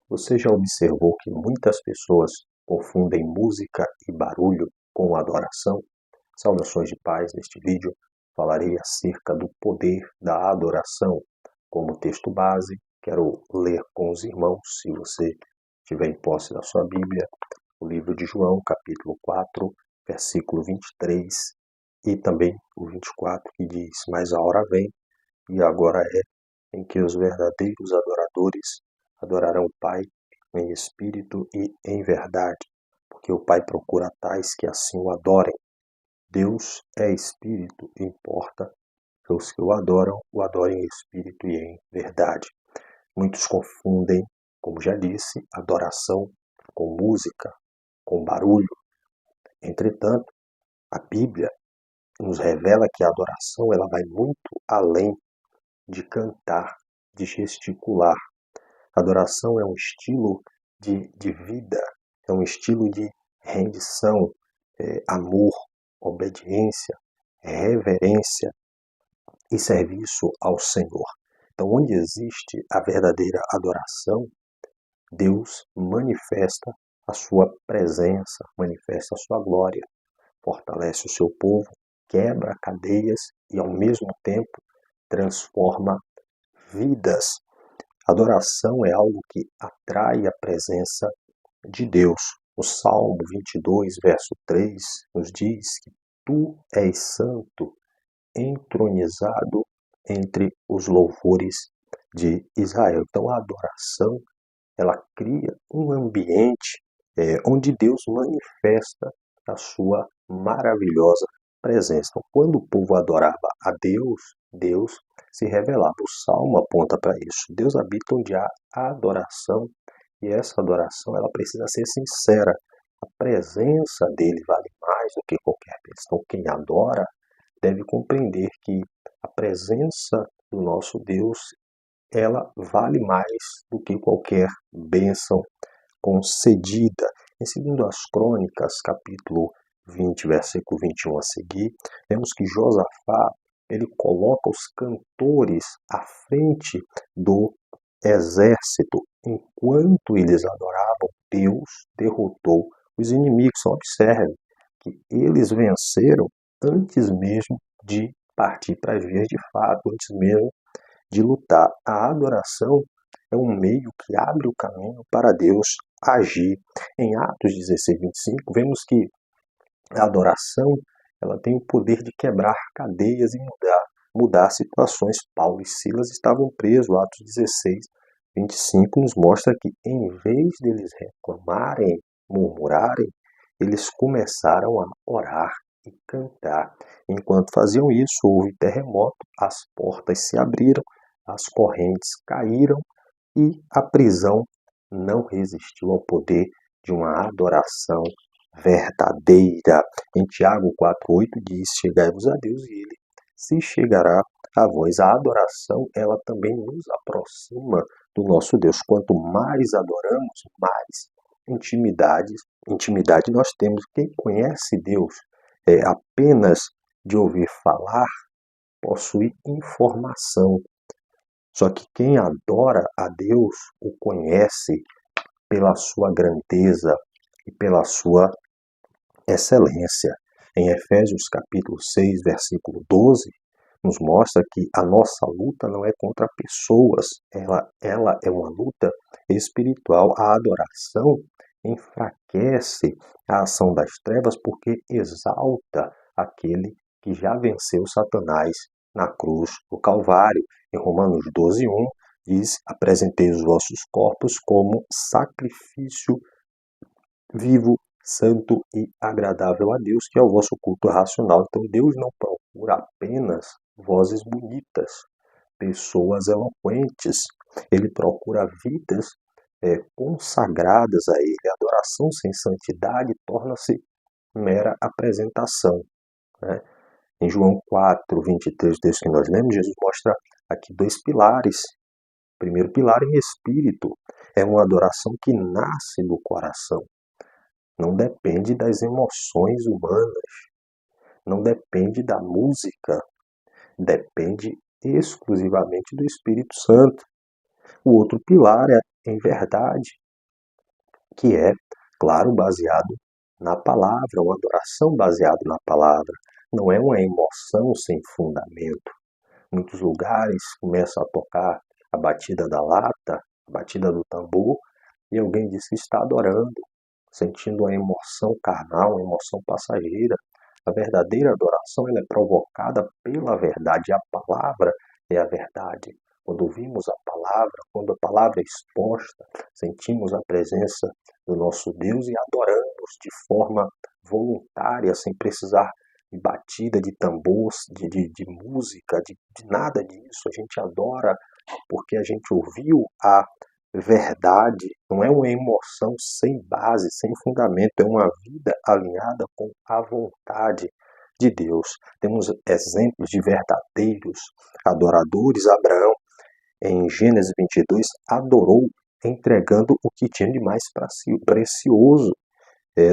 Você já observou que muitas pessoas confundem música e barulho com adoração? Saudações de paz. Neste vídeo falarei acerca do poder da adoração. Como texto base, quero ler com os irmãos, se você tiver em posse da sua Bíblia, o livro de João, capítulo 4, versículo 23 e também o 24, que diz: "Mas a hora vem, e agora é, em que os verdadeiros adoradores adorarão o Pai em espírito e em verdade, porque o Pai procura tais que assim o adorem. Deus é espírito, e importa que os que o adorem em espírito e em verdade." Muitos confundem, como já disse, adoração com música, com barulho. Entretanto, a Bíblia nos revela que a adoração ela vai muito além de cantar, de gesticular. Adoração é um estilo de vida, é um estilo de rendição, amor, obediência, reverência e serviço ao Senhor. Então, onde existe a verdadeira adoração, Deus manifesta a sua presença, manifesta a sua glória, fortalece o seu povo, quebra cadeias e, ao mesmo tempo, transforma vidas. Adoração é algo que atrai a presença de Deus. O Salmo 22, verso 3, nos diz que Tu és santo, entronizado entre os louvores de Israel. Então a adoração, ela cria um ambiente onde Deus manifesta a sua maravilhosa presença. Então, quando o povo adorava a Deus, Deus se revelava. O Salmo aponta para isso. Deus habita onde há adoração, e essa adoração ela precisa ser sincera. A presença dele vale mais do que qualquer bênção. Então, quem adora deve compreender que a presença do nosso Deus ela vale mais do que qualquer bênção concedida. Em 2 Crônicas, capítulo 20, versículo 21 a seguir, vemos que Josafá ele coloca os cantores à frente do exército. Enquanto eles adoravam, Deus derrotou os inimigos. Observe que eles venceram antes mesmo de partir para as vias de fato, antes mesmo de lutar. A adoração é um meio que abre o caminho para Deus agir. Em Atos 16, 25, vemos que a adoração ela tem o poder de quebrar cadeias e mudar situações. Paulo e Silas estavam presos. Atos 16, 25 nos mostra que, em vez deles reclamarem, murmurarem, eles começaram a orar e cantar. Enquanto faziam isso, houve terremoto, as portas se abriram, as correntes caíram e a prisão não resistiu ao poder de uma adoração verdadeira. Em Tiago 4,8 diz: "Chegai-vos a Deus e Ele se chegará a vós." A adoração, ela também nos aproxima do nosso Deus. Quanto mais adoramos, mais intimidade nós temos. Quem conhece Deus apenas de ouvir falar, possui informação. Só que quem adora a Deus o conhece pela sua grandeza e pela sua excelência. Em Efésios capítulo 6, versículo 12, nos mostra que a nossa luta não é contra pessoas, ela é uma luta espiritual. A adoração enfraquece a ação das trevas porque exalta aquele que já venceu Satanás na cruz do Calvário. Em Romanos 12:1 diz: "Apresentei os vossos corpos como sacrifício vivo, santo e agradável a Deus, que é o vosso culto racional." Então Deus não procura apenas vozes bonitas, pessoas eloquentes. Ele procura vidas consagradas a Ele. A adoração sem santidade torna-se mera apresentação, né? Em João 4, 23, texto que nós lemos, Jesus mostra aqui dois pilares. O primeiro pilar em espírito é uma adoração que nasce do coração. Não depende das emoções humanas, não depende da música, depende exclusivamente do Espírito Santo. O outro pilar em verdade, que é, claro, baseado na palavra, uma adoração baseada na palavra. Não é uma emoção sem fundamento. Muitos lugares começam a tocar a batida da lata, a batida do tambor, e alguém diz que está adorando, sentindo uma emoção carnal, uma emoção passageira. A verdadeira adoração ela é provocada pela verdade. A palavra é a verdade. Quando ouvimos a palavra, quando a palavra é exposta, sentimos a presença do nosso Deus e adoramos de forma voluntária, sem precisar de batida, de tambor, de música, de nada disso. A gente adora porque a gente ouviu a verdade, não é uma emoção sem base, sem fundamento, é uma vida alinhada com a vontade de Deus. Temos exemplos de verdadeiros adoradores. Abraão, em Gênesis 22, adorou entregando o que tinha de mais precioso.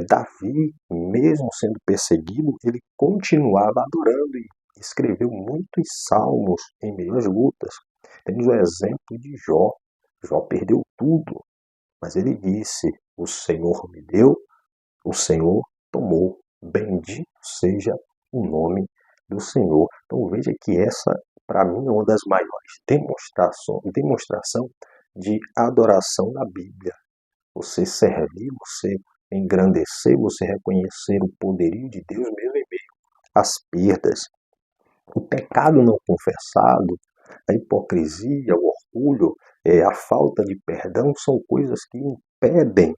Davi, mesmo sendo perseguido, ele continuava adorando e escreveu muitos salmos em meio às lutas. Temos o exemplo de Jó. Jó perdeu tudo, mas ele disse: o Senhor me deu, o Senhor tomou. Bendito seja o nome do Senhor. Então veja que essa, para mim, é uma das maiores demonstração de adoração na Bíblia. Você servir, você engrandecer, você reconhecer o poderio de Deus mesmo em meio às perdas. O pecado não confessado, a hipocrisia, o orgulho, a falta de perdão são coisas que impedem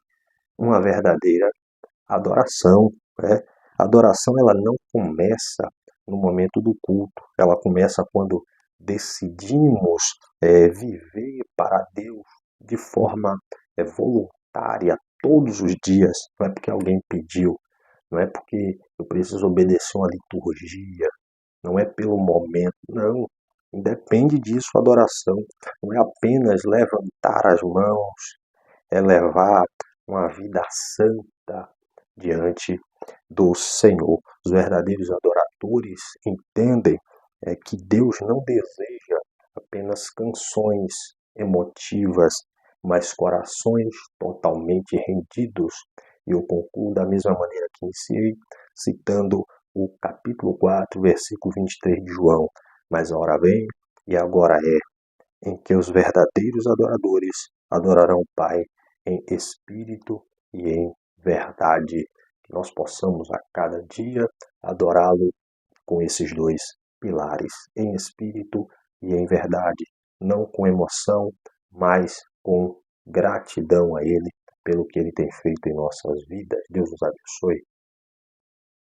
uma verdadeira adoração. Né? A adoração ela não começa no momento do culto, ela começa quando decidimos viver para Deus de forma voluntária todos os dias. Não é porque alguém pediu, não é porque eu preciso obedecer uma liturgia, não é pelo momento, não. Independe disso a adoração. Não é apenas levantar as mãos, é levar uma vida santa diante do Senhor. Os verdadeiros adoradores entendem que Deus não deseja apenas canções emotivas, mas corações totalmente rendidos. E eu concluo da mesma maneira que iniciei, citando o capítulo 4, versículo 23 de João. Mas a hora vem, e agora é, em que os verdadeiros adoradores adorarão o Pai em espírito e em verdade. Que nós possamos a cada dia adorá-lo com esses dois pilares, em espírito e em verdade. Não com emoção, mas com gratidão a Ele pelo que Ele tem feito em nossas vidas. Deus nos abençoe.